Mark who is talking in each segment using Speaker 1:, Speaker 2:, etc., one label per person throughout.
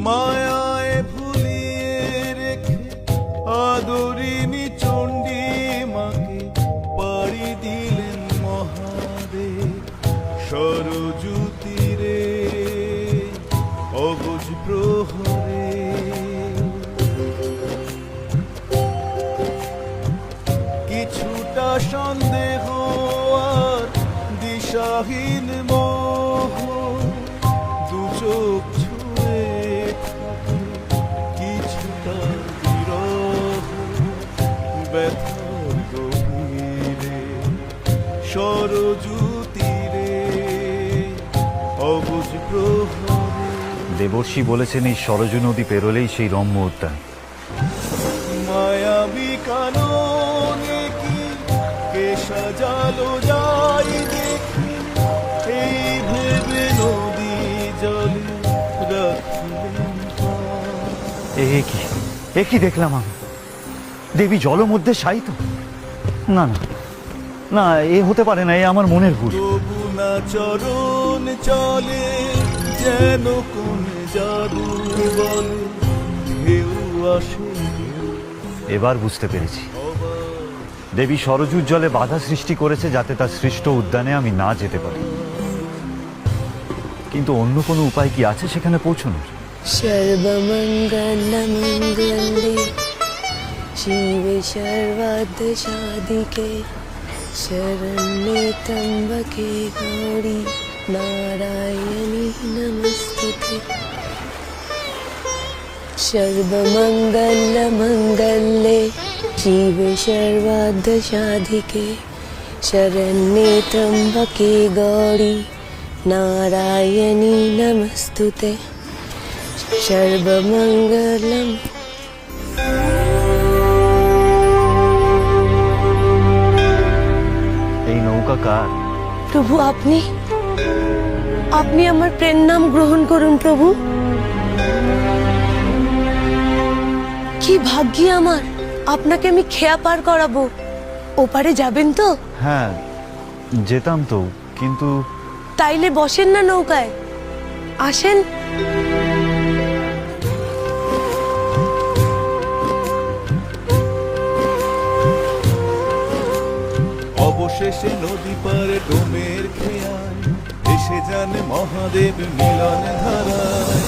Speaker 1: মায়ায় ভুলিয়ে রেখে আদরিনী চণ্ডী মাকে পাড়ি দিলেন মহাদেব সরজু তীরে অবুঝ প্রহরে। কিছুটা সন্দেহ আর দিশাহীন মোহ দু চোখ ছুঁয়ে থাকে, কিছুটা বিরহ ব্যথার গভীরে সরজু তীরে অবুঝ প্রহরে।
Speaker 2: দেবর্ষি বলেছেন এই সরজু নদী পেরোলেই সেই রম্য উদ্যান।
Speaker 1: মায়াবী কাননে কি কে সাজালো যাই দেখি, এই ভেবে নদী জলে রাখলেন পা।
Speaker 2: এ কি দেখলাম আমি? দেবী জল মধ্যে শায়িত? না না না, এ হতে পারে না, এ আমার মনের ভুল।
Speaker 1: তবু না চরণ চলে যেন কোন জাদু বলে, ঢেউ আসে
Speaker 2: এবার বুঝতে পেরেছি, দেবী সরজুর জলে বাধা সৃষ্টি করেছে যাতে তার সৃষ্ট উদ্যানে আমি না যেতে পারি। কিন্তু অন্য কোনো উপায় কি আছে সেখানে পৌঁছানোর?
Speaker 3: সর্বমঙ্গল মঙ্গলে শিবে সর্বার্থ সাধিকে শরণ্যে ত্র্যম্বকে গৌরী নারায়ণী নমস্তুতে। সর্বমঙ্গল মঙ্গলে শিবে সর্বার্থ সাধিকে শরণ্যে ত্র্যম্বকে গৌরী নারায়ণী নমস্তুতে। সর্বমঙ্গলম।
Speaker 2: এই নৌকা কার?
Speaker 3: প্রভু আপনি আপনি আমার প্রেম নাম গ্রহণ করুন প্রভু। কি ভাগ্যি আমার, আপনাকে আমি খেয়া পার করাবো। ওপারে যাবেন তো?
Speaker 2: হ্যাঁ যেতাম তো, কিন্তু
Speaker 3: তাইলে বসেন না নৌকায়, আসেন।
Speaker 1: অবশেষে নদী পারে ডোমের খেয়ায় এসে যান মহাদেব মিলন ধারায়।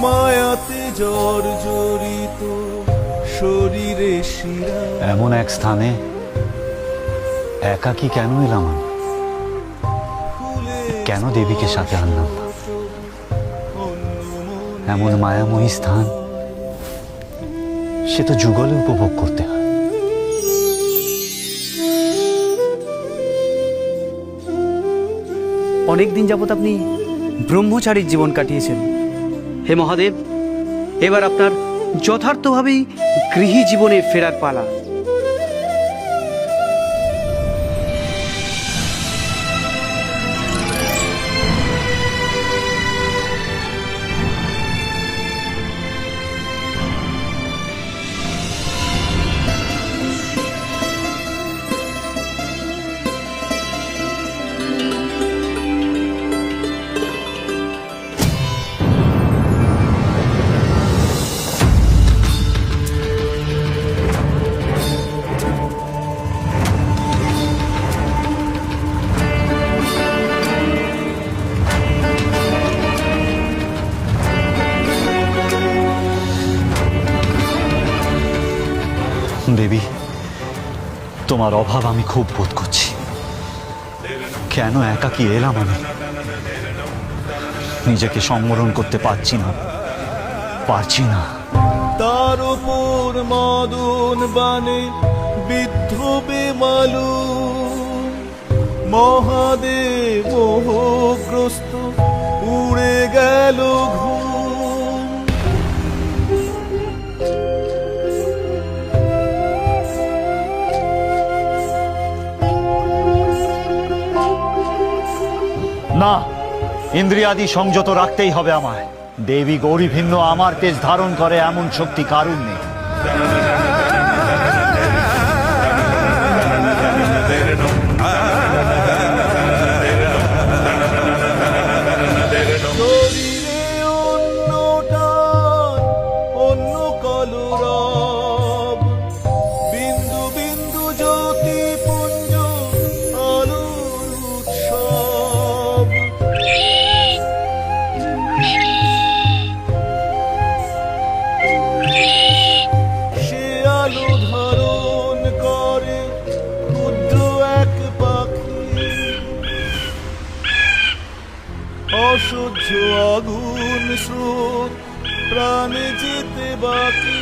Speaker 1: মায়াতে জর্জরিত শরীরে শিরা,
Speaker 2: এমন এক স্থানে একাকী কেন এলাম আমি? কেন দেবীকে সাথে আনলাম না? এমন মায়াময়ী স্থান সে তো যুগলে উপভোগ করতে হয়।
Speaker 4: অনেকদিন যাবৎ আপনি ব্রহ্মচারীর জীবন কাটিয়েছেন। হে মহাদেব, এবার আপনার যথার্থভাবেই গৃহী জীবনে ফেরার পালা।
Speaker 2: তোমার অভাব আমি খুব বোধ করছি। কেন একাকী এলাম আমি? নিজেকে সম্বরণ করতে পারছি না, পারছি না।
Speaker 1: তার উপর মদন বানে বিদ্ধবে মালু, মহাদেব মোহগ্রস্ত উড়ে গেল ঘুম।
Speaker 2: না, ইন্দ্রিয়াদি সংযত রাখতেই হবে আমায়। দেবী গৌরী ভিন্ন আমার তেজ ধারণ করে এমন শক্তি কারুর নেই।
Speaker 1: শরীরে অন্য টান, অন্য কলরব, বিন্দু বিন্দু জ্যোতি পুঞ্জ আলোর উৎসব। সে আলো ধারণ করে ক্ষুদ্র এক পাখি, অসহ্য আগুন স্রোত প্রাণে যেতে বাকি।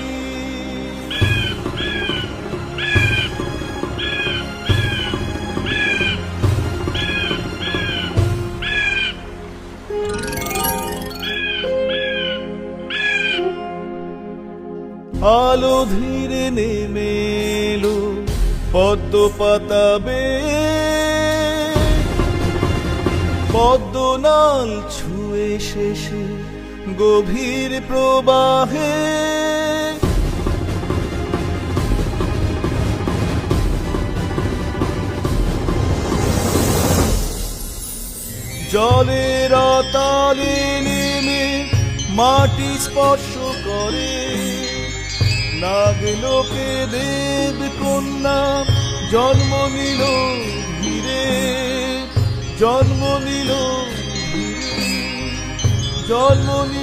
Speaker 1: আলো ধীরে নেমে এলো পদ্ম পাতাবে, পদ্মনাল ছুঁয়ে শেষে গভীর প্রবাহে। জলের তালে নেমে মাটি স্পর্শ করে, নাগলোকে দেব কন্যা জন্ম নিল ধীরে, জন্ম নিল ধীরে, জন্ম নিল